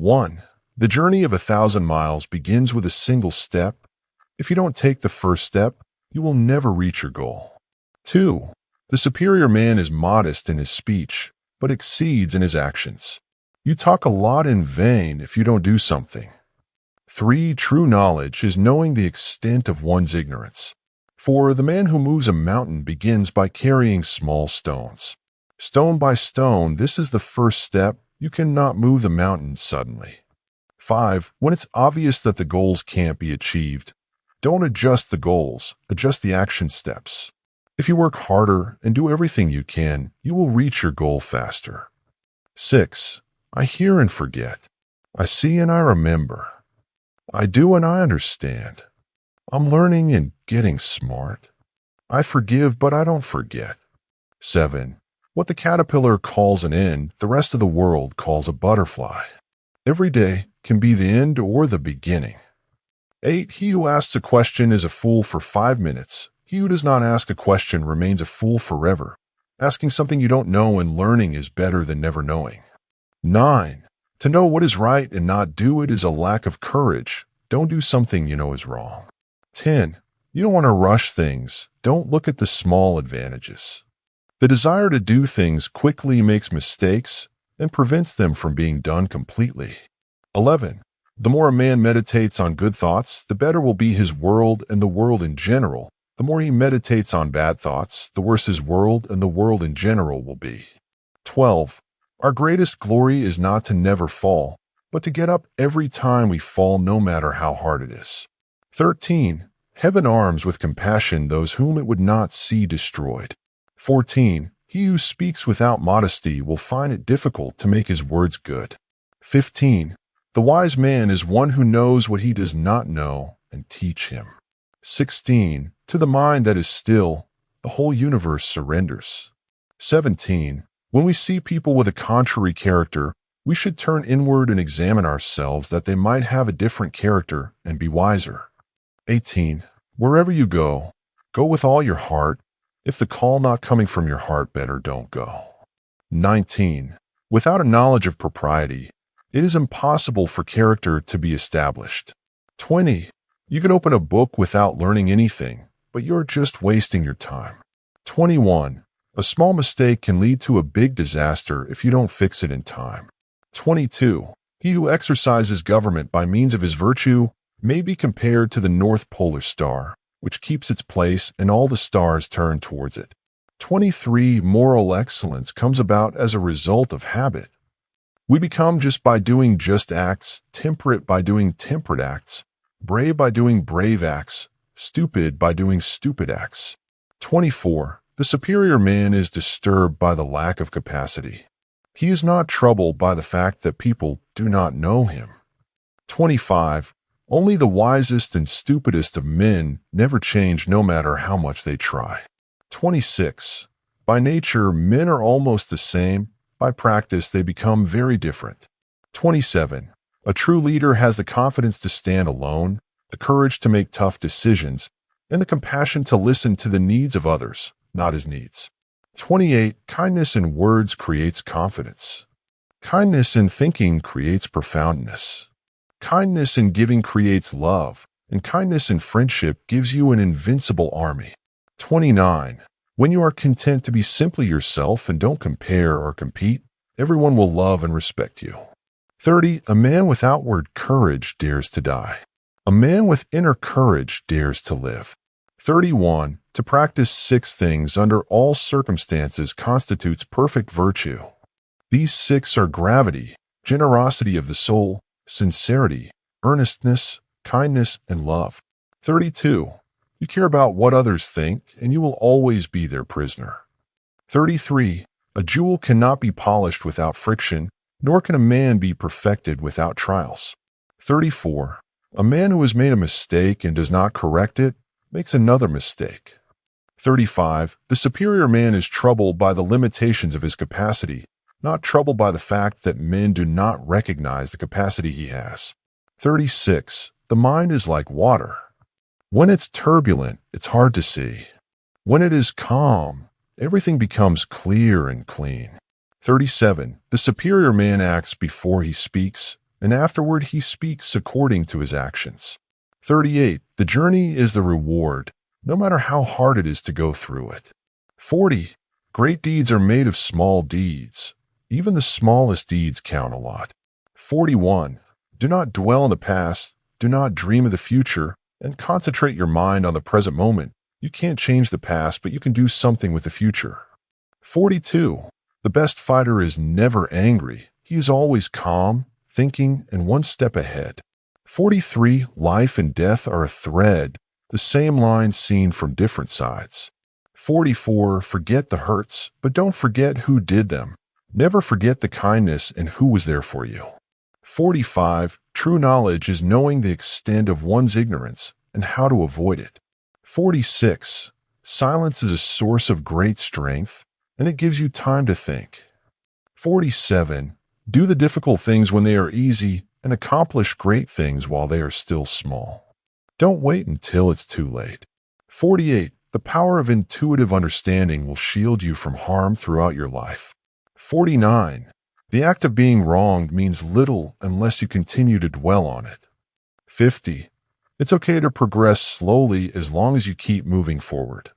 1. The journey of 1,000 miles begins with a single step. If you don't take the first step, you will never reach your goal. 2. The superior man is modest in his speech, but exceeds in his actions. You talk a lot in vain if you don't do something. 3. True knowledge is knowing the extent of one's ignorance. 4. The man who moves a mountain begins by carrying small stones. Stone by stone, this is the first step. You cannot move the mountain suddenly. 5. When it's obvious that the goals can't be achieved, don't adjust the goals, adjust the action steps. If you work harder and do everything you can, you will reach your goal faster. 6. I hear and forget. I see and I remember. I do and I understand. I'm learning and getting smart. I forgive, but I don't forget. 7. What the caterpillar calls an end, the rest of the world calls a butterfly. Every day can be the end or the beginning. 8. He who asks a question is a fool for 5 minutes. He who does not ask a question remains a fool forever. Asking something you don't know and learning is better than never knowing. 9. To know what is right and not do it is a lack of courage. Don't do something you know is wrong. 10. You don't want to rush things. Don't look at the small advantages. The desire to do things quickly makes mistakes and prevents them from being done completely. 11. The more a man meditates on good thoughts, the better will be his world and the world in general. The more he meditates on bad thoughts, the worse his world and the world in general will be. 12. Our greatest glory is not to never fall, but to get up every time we fall, no matter how hard it is. 13. Heaven arms with compassion those whom it would not see destroyed. 14. He who speaks without modesty will find it difficult to make his words good. 15. The wise man is one who knows what he does not know and teach him. 16. To the mind that is still, the whole universe surrenders. 17. When we see people with a contrary character, we should turn inward and examine ourselves that they might have a different character and be wiser. 18. Wherever you go, go with all your heart. If the call not coming from your heart, better don't go. 19. Without a knowledge of propriety, it is impossible for character to be established. 20. You can open a book without learning anything, but you're just wasting your time. 21. A small mistake can lead to a big disaster if you don't fix it in time. 22. He who exercises government by means of his virtue may be compared to the North Polar Star, which keeps its place and all the stars turn towards it. 23. Moral excellence comes about as a result of habit. We become just by doing just acts, temperate by doing temperate acts, brave by doing brave acts, stupid by doing stupid acts. 24. The superior man is disturbed by the lack of capacity. He is not troubled by the fact that people do not know him. 25. Only the wisest and stupidest of men never change no matter how much they try. 26. By nature, men are almost the same. By practice, they become very different. 27. A true leader has the confidence to stand alone, the courage to make tough decisions, and the compassion to listen to the needs of others, not his needs. 28. Kindness in words creates confidence. Kindness in thinking creates profoundness. Kindness in giving creates love, and kindness in friendship gives you an invincible army. 29. When you are content to be simply yourself and don't compare or compete, everyone will love and respect you. 30. A man with outward courage dares to die. A man with inner courage dares to live. 31. To practice 6 things under all circumstances constitutes perfect virtue. These 6 are gravity, generosity of the soul, sincerity, earnestness, kindness, and love. 32. You care about what others think, and you will always be their prisoner. 33. A jewel cannot be polished without friction, nor can a man be perfected without trials. 34. A man who has made a mistake and does not correct it makes another mistake. 35. The superior man is troubled by the limitations of his capacity, not troubled by the fact that men do not recognize the capacity he has. 36. The mind is like water. When it's turbulent, it's hard to see. When it is calm, everything becomes clear and clean. 37. The superior man acts before he speaks, and afterward he speaks according to his actions. 38. The journey is the reward, no matter how hard it is to go through it. 40. Great deeds are made of small deeds. Even the smallest deeds count a lot. 41. Do not dwell on the past, do not dream of the future, and concentrate your mind on the present moment. You can't change the past, but you can do something with the future. 42. The best fighter is never angry. He is always calm, thinking, and one step ahead. 43. Life and death are a thread, the same line seen from different sides. 44. Forget the hurts, but don't forget who did them. Never forget the kindness and who was there for you. 45. True knowledge is knowing the extent of one's ignorance and how to avoid it. 46. Silence is a source of great strength, and it gives you time to think. 47. Do the difficult things when they are easy and accomplish great things while they are still small. Don't wait until it's too late. 48. The power of intuitive understanding will shield you from harm throughout your life. 49. The act of being wronged means little unless you continue to dwell on it. 50. It's okay to progress slowly as long as you keep moving forward.